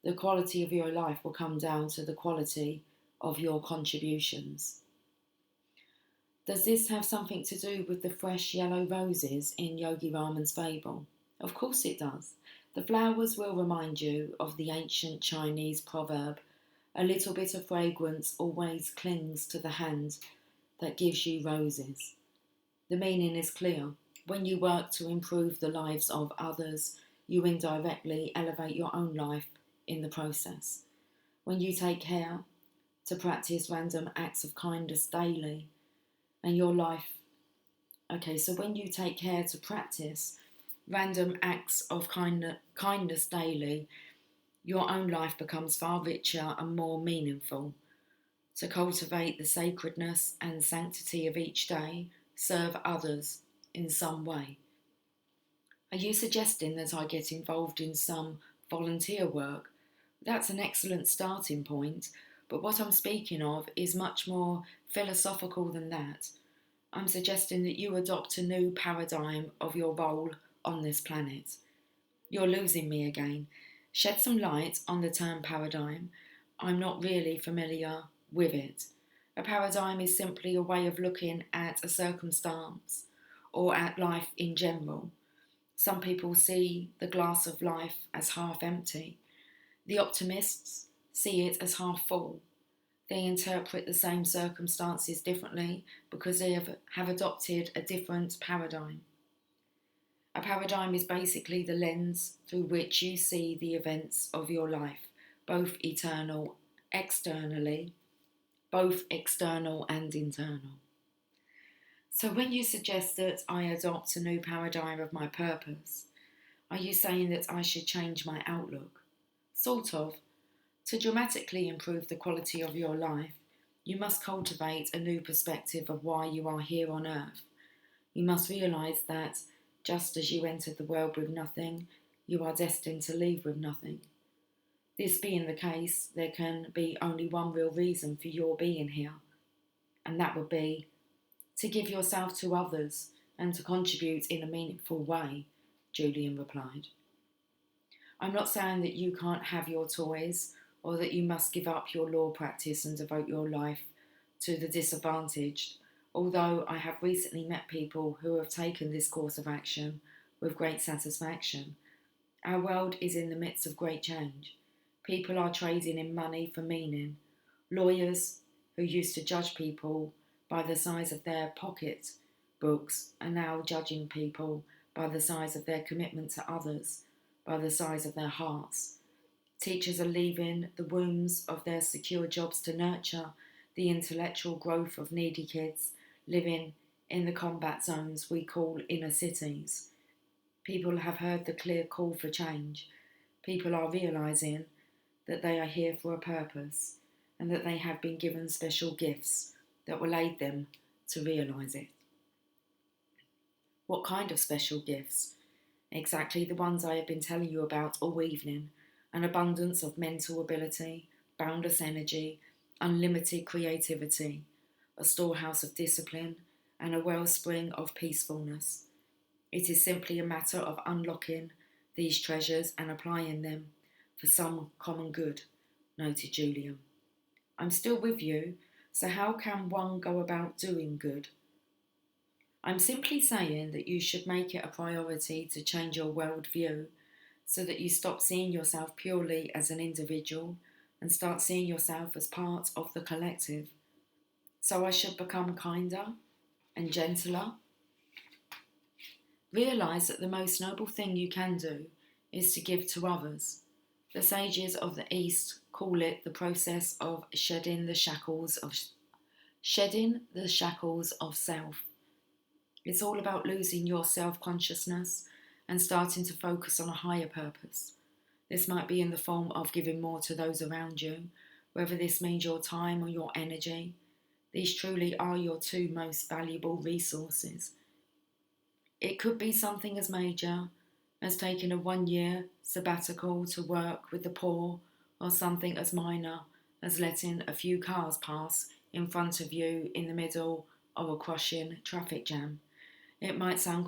the quality of your life will come down to the quality of your contributions. Does this have something to do with the fresh yellow roses in Yogi Raman's fable? Of course it does. The flowers will remind you of the ancient Chinese proverb, a little bit of fragrance always clings to the hand that gives you roses. The meaning is clear. When you work to improve the lives of others, you indirectly elevate your own life in the process. When you take care to practice random acts of kindness daily, and your life. Okay, so when you take care to practice random acts of kindness daily, your own life becomes far richer and more meaningful. To cultivate the sacredness and sanctity of each day, serve others in some way. Are you suggesting that I get involved in some volunteer work? That's an excellent starting point, but what I'm speaking of is much more philosophical than that. I'm suggesting that you adopt a new paradigm of your role on this planet. You're losing me again. Shed some light on the term paradigm. I'm not really familiar with it. A paradigm is simply a way of looking at a circumstance or at life in general. Some people see the glass of life as half empty. The optimists see it as half full. They interpret the same circumstances differently because they have adopted a different paradigm. A paradigm is basically the lens through which you see the events of your life, both both external and internal. So when you suggest that I adopt a new paradigm of my purpose, are you saying that I should change my outlook? Sort of. To dramatically improve the quality of your life, you must cultivate a new perspective of why you are here on earth. You must realise that just as you entered the world with nothing, you are destined to leave with nothing. This being the case, there can be only one real reason for your being here, and that would be to give yourself to others and to contribute in a meaningful way, Julian replied. I'm not saying that you can't have your toys or that you must give up your law practice and devote your life to the disadvantaged, although I have recently met people who have taken this course of action with great satisfaction. Our world is in the midst of great change. People are trading in money for meaning. Lawyers who used to judge people by the size of their pocket books are now judging people by the size of their commitment to others, by the size of their hearts. Teachers are leaving the wombs of their secure jobs to nurture the intellectual growth of needy kids living in the combat zones we call inner cities. People have heard the clear call for change. People are realising that they are here for a purpose and that they have been given special gifts that will aid them to realise it. What kind of special gifts? Exactly the ones I have been telling you about all evening. An abundance of mental ability, boundless energy, unlimited creativity, a storehouse of discipline, and a wellspring of peacefulness. It is simply a matter of unlocking these treasures and applying them for some common good, noted Julian. I'm still with you, so how can one go about doing good? I'm simply saying that you should make it a priority to change your worldview so that you stop seeing yourself purely as an individual and start seeing yourself as part of the collective. So I should become kinder and gentler. Realise that the most noble thing you can do is to give to others. The sages of the East call it the process of shedding the shackles of self. It's all about losing your self-consciousness and starting to focus on a higher purpose. This might be in the form of giving more to those around you, whether this means your time or your energy. These truly are your two most valuable resources. It could be something as major as taking a 1-year sabbatical to work with the poor, or something as minor as letting a few cars pass in front of you in the middle of a crushing traffic jam. It might sound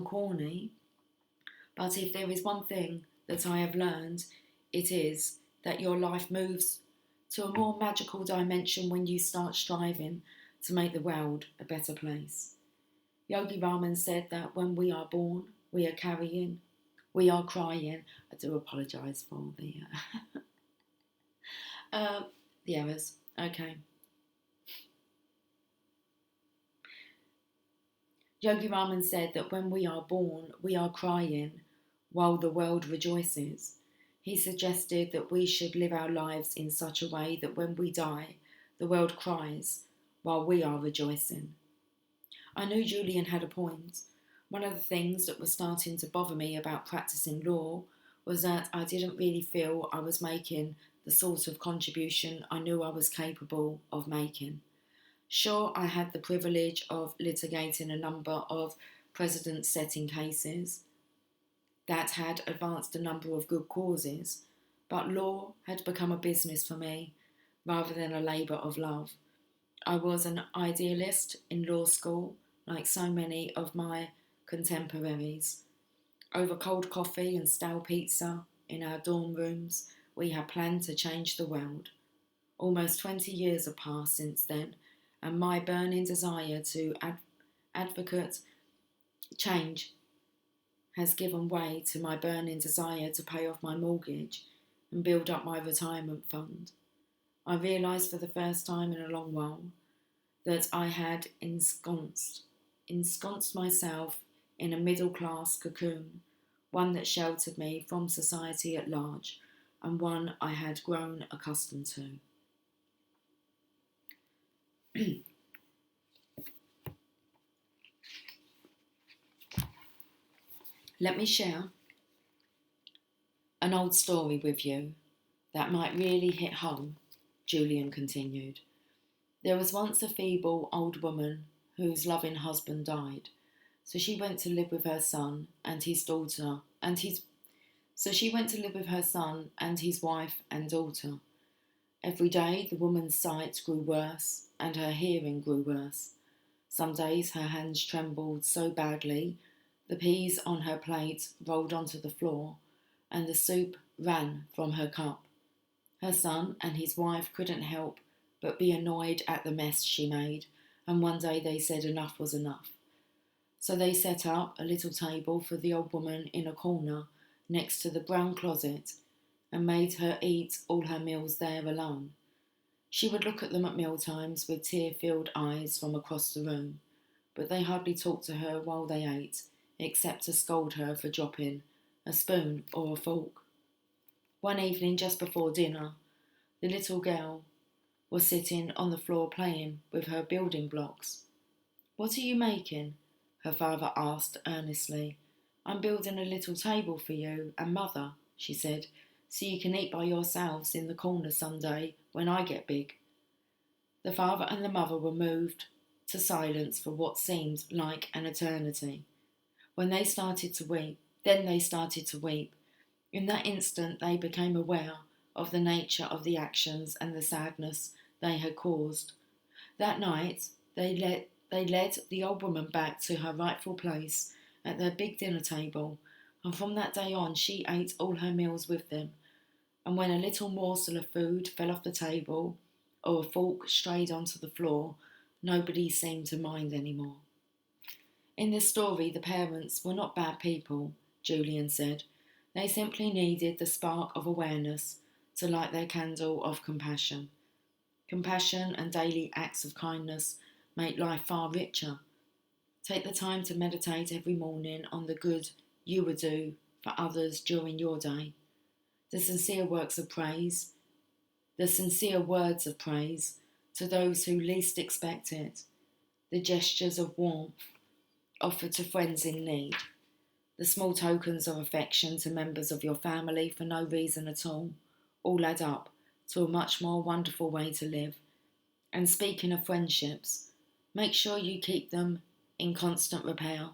corny, but if there is one thing that I have learned, it is that your life moves to a more magical dimension when you start striving to make the world a better place. Yogi Raman said that when we are born, we are crying. I do apologise for the errors. Okay. Yogi Raman said that when we are born, we are crying while the world rejoices. He suggested that we should live our lives in such a way that when we die, the world cries while we are rejoicing. I knew Julian had a point. One of the things that was starting to bother me about practicing law was that I didn't really feel I was making the sort of contribution I knew I was capable of making. Sure, I had the privilege of litigating a number of precedent-setting cases that had advanced a number of good causes, but law had become a business for me rather than a labour of love. I was an idealist in law school, like so many of my contemporaries. Over cold coffee and stale pizza in our dorm rooms, we had planned to change the world. Almost 20 years have passed since then, and my burning desire to advocate change has given way to my burning desire to pay off my mortgage and build up my retirement fund. I realised for the first time in a long while that I had ensconced myself in a middle-class cocoon, one that sheltered me from society at large, and one I had grown accustomed to. Let me share an old story with you that might really hit home, Julian continued. There was once a feeble old woman whose loving husband died, so she went to live with her son and his wife and daughter. Every day the woman's sight grew worse and her hearing grew worse. Some days her hands trembled so badly the peas on her plate rolled onto the floor and the soup ran from her cup. Her son and his wife couldn't help but be annoyed at the mess she made, and one day they said enough was enough. So they set up a little table for the old woman in a corner next to the brown closet and made her eat all her meals there alone. She would look at them at mealtimes with tear-filled eyes from across the room, but they hardly talked to her while they ate, except to scold her for dropping a spoon or a fork. One evening just before dinner, the little girl was sitting on the floor playing with her building blocks. "What are you making?" her father asked earnestly. "I'm building a little table for you and Mother," she said, "so you can eat by yourselves in the corner someday when I get big." The father and the mother were moved to silence for what seemed like an eternity. Then they started to weep. In that instant they became aware of the nature of the actions and the sadness they had caused. That night they led the old woman back to her rightful place at their big dinner table, and from that day on she ate all her meals with them, and when a little morsel of food fell off the table or a fork strayed onto the floor, nobody seemed to mind any more. In this story, the parents were not bad people, Julian said. They simply needed the spark of awareness to light their candle of compassion. Compassion and daily acts of kindness make life far richer. Take the time to meditate every morning on the good you would do for others during your day. The sincere words of praise to those who least expect it, the gestures of warmth offered to friends in need, the small tokens of affection to members of your family for no reason at all add up to a much more wonderful way to live. And speaking of friendships, make sure you keep them in constant repair.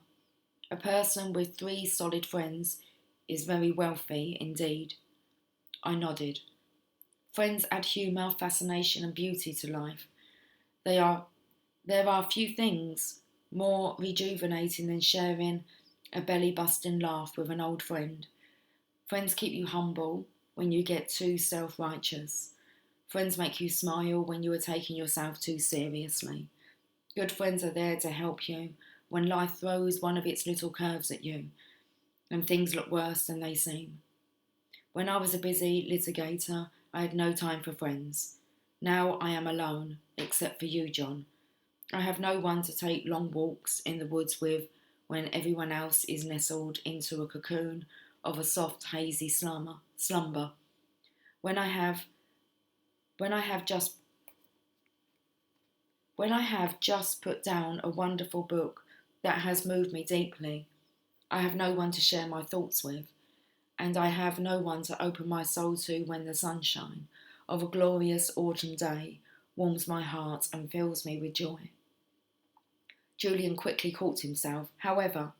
A person with 3 solid friends is very wealthy indeed. I nodded. Friends add humour, fascination and beauty to life. There are few things more rejuvenating than sharing a belly-busting laugh with an old friend. Friends keep you humble when you get too self-righteous. Friends make you smile when you are taking yourself too seriously. Good friends are there to help you when life throws one of its little curves at you and things look worse than they seem. When I was a busy litigator, I had no time for friends. Now I am alone, except for you, John. I have no one to take long walks in the woods with when everyone else is nestled into a cocoon of a soft, hazy slumber. When I have just put down a wonderful book that has moved me deeply, I have no one to share my thoughts with, and I have no one to open my soul to when the sunshine of a glorious autumn day warms my heart and fills me with joy. Julian quickly caught himself. However,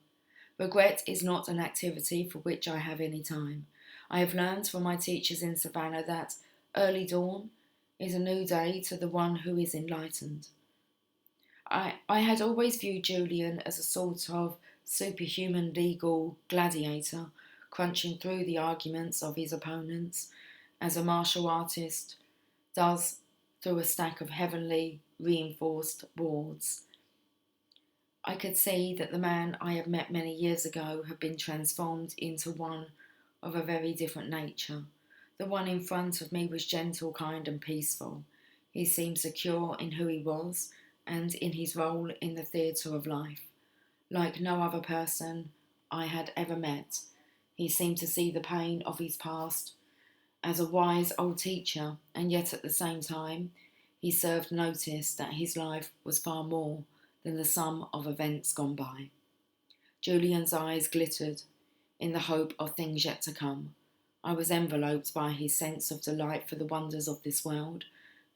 regret is not an activity for which I have any time. I have learned from my teachers in Savannah that early dawn is a new day to the one who is enlightened. I had always viewed Julian as a sort of superhuman legal gladiator, crunching through the arguments of his opponents, as a martial artist does through a stack of heavenly reinforced boards. I could see that the man I had met many years ago had been transformed into one of a very different nature. The one in front of me was gentle, kind and peaceful. He seemed secure in who he was and in his role in the theatre of life. Like no other person I had ever met, he seemed to see the pain of his past as a wise old teacher, and yet at the same time he served notice that his life was far more than the sum of events gone by. Julian's eyes glittered in the hope of things yet to come. I was enveloped by his sense of delight for the wonders of this world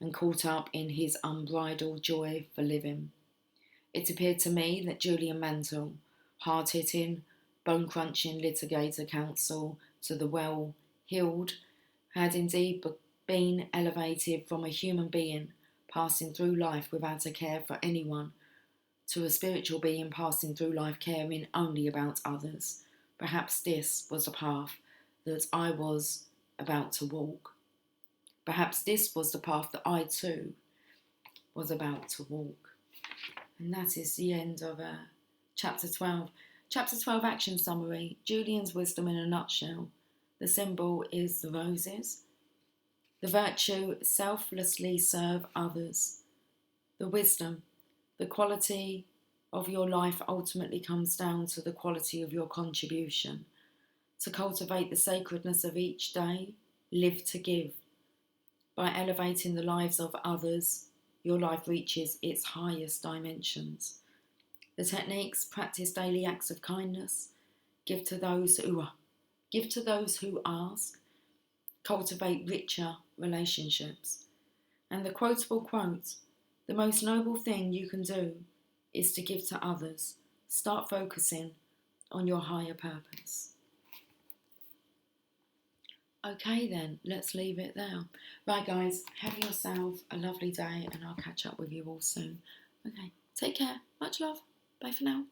and caught up in his unbridled joy for living. It appeared to me that Julian Mantle, hard-hitting, bone-crunching litigator counsel to the well-heeled, had indeed been elevated from a human being passing through life without a care for anyone to a spiritual being passing through life caring only about others. Perhaps this was the path that I was about to walk. Perhaps this was the path that I too was about to walk. And that is the end of chapter 12. Chapter 12 action summary. Julian's wisdom in a nutshell. The symbol is the roses. The virtue, selflessly serve others. The wisdom, the quality of your life ultimately comes down to the quality of your contribution. To cultivate the sacredness of each day, live to give. By elevating the lives of others, your life reaches its highest dimensions. The techniques: practice daily acts of kindness, give to those who ask, cultivate richer relationships. And the quotable quote: the most noble thing you can do is to give to others. Start focusing on your higher purpose. Okay then, let's leave it there. Right guys, have yourself a lovely day and I'll catch up with you all soon. Okay, take care. Much love. Bye for now.